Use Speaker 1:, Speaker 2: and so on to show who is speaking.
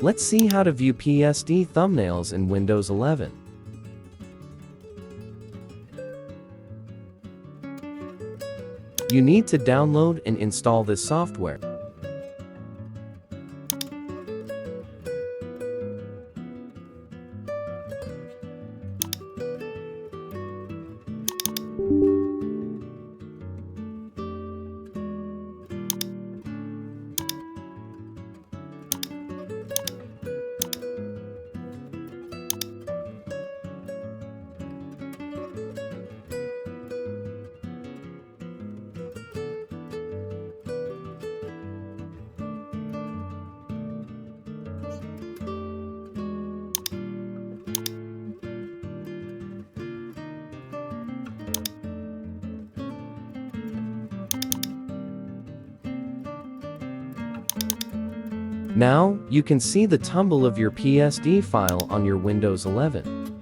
Speaker 1: Let's see how to view PSD thumbnails in Windows 11. You need to download and install this software. Now, you can see the tumble of your PSD file on your Windows 11.